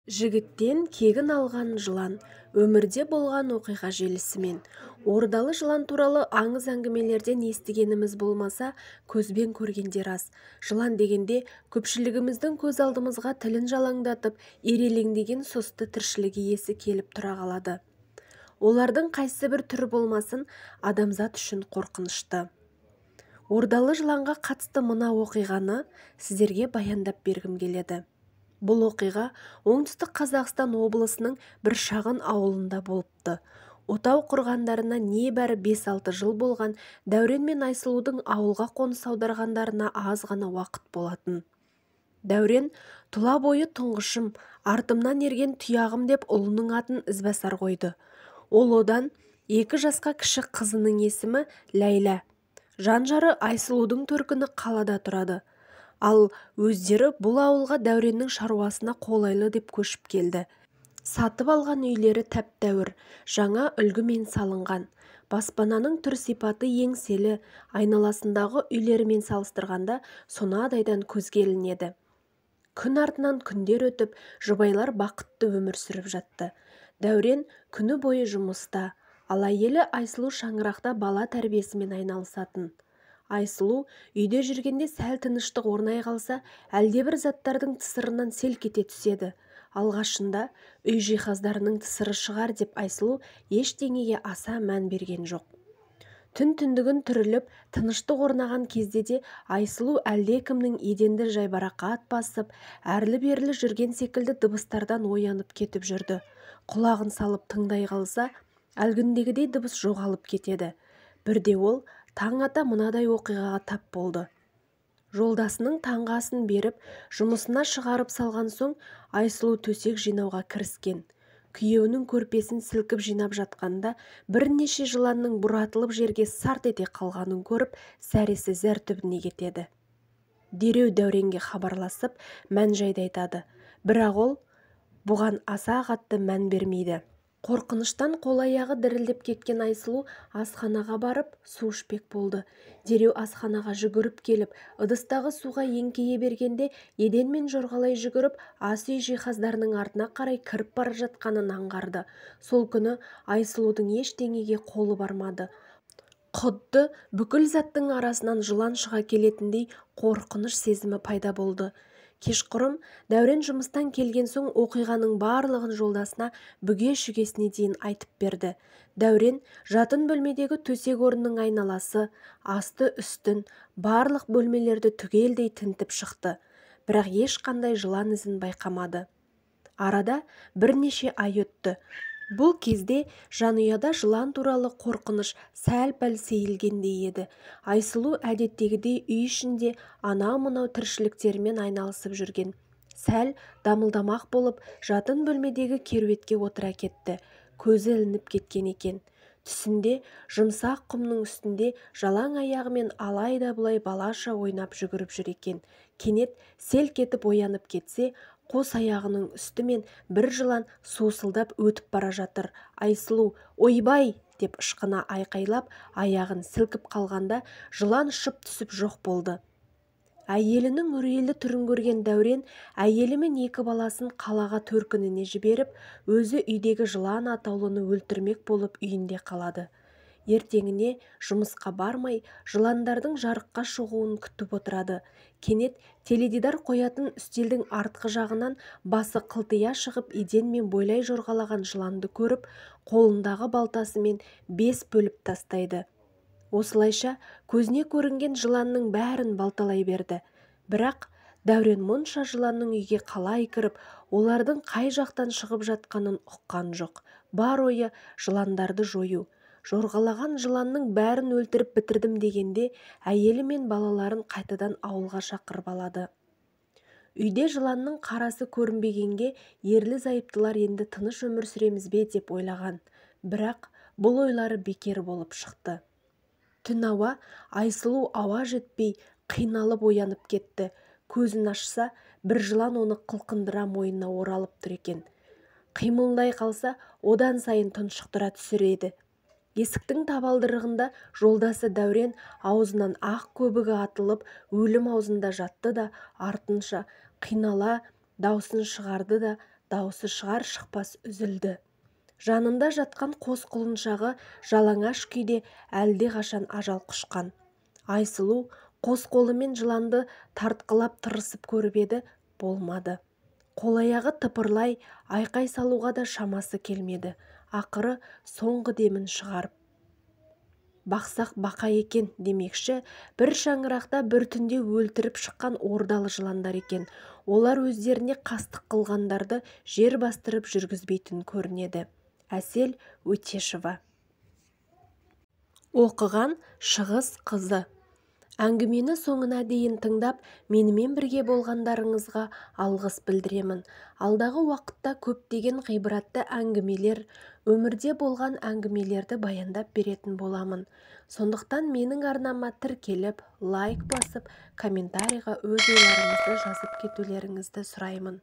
Жігіттен кегін алған жылан, өмірде болған оқиға желісімен. Ордалы жылан туралы аңыз әңгімелерден естігеніміз болмаса, көзбен көргендер аз. Жылан дегенде көпшілігіміздің көз алдымызға тілін жалаңдатып, ирелеңдеген сұсты тіршілік иесі келіп тұра қалады. Олардың қайсы бір түрі болмасын, адамзат үшін қорқынышты. Ордалы жыланға қатысты мына оқиғаны сіздерге баяндап бергім келеді. Бұл оқиға оңтүстік Қазақстан облысының бір шағын ауылында болыпты. Отау құрғандарына небәрі 5-6 жыл болған Дәурен мен Айсұлудың ауылға қоныс аударғандарына аз ғана уақыт болатын. Дәурен тұла бойы тұңғышым, артымнан ерген тұяғым деп ұлының атын Ізбасар қойды. Ол одан 2 жасқа кіші қызының есімі Ләйла. Жан-жары Айсұлудың төркіні қалада тұрады. Ал өздері бұл ауылға Дәуреннің шаруасына қолайлы деп көшіп келді. Сатып алған үйлері тәп-тәуір, жаңа үлгімен салынған. Баспананың түр-сипаты еңселі, айналасындағы үйлерімен салыстырғанда сонадайдан көзге ілінеді. Күн артынан күндер өтіп, жұбайлар бақытты өмір сүріп жатты. Дәурен күні бойы жұмыста, ал әйелі Айсұлу шаңырақта бала тәрбиесімен айналысатын. Айсұлу үйде жүргенде сәл тыныштық орнай қалса, әлдебір заттардың тысырынан селк ете түседі. Алғашында үй жиһаздарының тысыры шығар деп Айсұлу ештеңеге аса мән берген жоқ. Түн түндігін түріліп, тыныштық орнаған кезде де Айсұлу әлдекімнің еденді жайбарақат басып, әрлі-берлі жүрген секілді дыбыстардан оянып кетіп жүрді. Құлағын салып тыңдай қалса, әлгіндегідей дыбыс жоғалып кетеді. Бірде ол таң ата мынадай оқиғаға тап болды. Жолдасының таңғы асын беріп, жұмысына шығарып салған соң, Айсұлу төсек жинауға кіріскен. Күйеуінің көрпесін сілкіп жинап жатқанда, бірнеше жыланның бұратылып жерге сарт ете қалғанын көріп, сәресі зәр түбіне кетеді. Дереу Дәуренге хабарласып, мән-жайды айтады. Бірақ ол бұған аса қатты мән бермейді. Қорқыныштан қол-аяғы дірілдеп кеткен Айсұлу асханаға барып су ішпек болды. Дереу асханаға жүгіріп келіп, ыдыстағы суға еңкейе бергенде, еденмен жорғалай жүгіріп, ас үй жиһаздарының артына қарай кіріп бара жатқанын аңғарды. Сол күні Айсұлудың ештеңеге қолы бармады. Құдды бүкіл заттың арасынан жылан шыға келетіндей қорқыныш сезімі пайда болды. Кешқұрым Дәурен жұмыстан келген соң оқиғаның барлығын жолдасына бүге-шүгесіне дейін айтып берді. Дәурен жатын бөлмедегі төсек орынның айналасы, асты-үстін, барлық бөлмелерді түгелдей тінтіп шықты. Бірақ ешқандай жылан ізін байқамады. Арада бірнеше ай өтті. Бұл кезде жанұяда жылан туралы қорқыныш сәл-пәл сейілгендей еді. Айсұлу әдеттегідей үй ішінде анау-мынау тіршіліктерімен айналысып жүрген. Сәл дамылдамақ болып, жатын бөлмедегі керуетке отыра кетті. Көзі ілініп кеткен екен. Түсінде жұмсақ құмның үстінде жалаң аяғымен алайда-бұлай балаша ойнап жүгіріп жүр екен. Кенет селк етіп оянып кетсе, қос аяғының үстімен бір жылан сусылдап өтіп бара жатыр. Айсұлу «Ойбай!» деп ышқына айқайлап, аяғын сілкіп қалғанда жылан ұшып түсіп жоқ болды. Әйелінің үрейлі түрін көрген Дәурен әйелі мен 2 баласын қалаға төркініне жіберіп, өзі үйдегі жылан атаулыны өлтірмек болып үйінде қалады. Ертеңіне жұмысқа бармай, жыландардың жарыққа шығуын күтіп отырады. Кенет теледидар қоятын үстелдің артқы жағынан басы қылтия шығып еденмен бойлай жорғалаған жыланды көріп, қолындағы балтасымен 5 бөліп тастайды. Осылайша көзіне көрінген жыланның бәрін балталай берді. Бірақ Дәурен мұнша жыланның үйге қалай кіріп, олардың қай жақтан шығып жатқанын ұққан жоқ. Бар ойы жыландарды жою. Жорғалаған жыланның бәрін өлтіріп бітірдім дегенде, әйелі мен балаларын қайтадан ауылға шақырып алады. Үйде жыланның қарасы көрінбегенге ерлі-зайыптылар енді тыныш өмір сүреміз бе деп ойлаған. Бірақ бұл ойлары бекер болып шықты. Түн ауа Айсұлу ауа жетпей қиналып оянып кетті. Көзін ашса, бір жылан оны қылқындыра мойнына оралып тұр екен. Қимылдай қалса, одан сайын тұншықтыра түсіреді. Есіктің табалдырығында жолдасы Дәурен аузынан ақ көбігі атылып, өлім аузында жатты да, артынша қинала даусын шығарды да, даусы шығар-шықпас үзілді. Жанында жатқан қос құлыншағы жалаңаш күйде әлдеқашан ажал құшқан. Айсұлу қос қолымен жыланды тартқылап тырысып көріп еді, болмады. Қол-аяғы тыпырлай айқай салуға да шамасы келмеді. Ақыры соңғы демін шығарып, бақсақ бақа екен демекші, бір шаңырақта бір түнде өлтіріп шыққан ордалы жыландар екен. Олар өздеріне қастық қылғандарды жер бастырып жүргізбейтін көрінеді. Әсел Өтешева. Оқыған Шығыс қызы. Әңгімені соңына дейін тыңдап, менімен бірге болғандарыңызға алғыс білдіремін. Алдағы уақытта көптеген ғибратты әңгімелер, өмірде болған әңгімелерді баяндап беретін боламын. Сондықтан менің арнама тіркеліп, лайк басып, комментарийға өз ойларыңызды жазып кетулеріңізді сұраймын.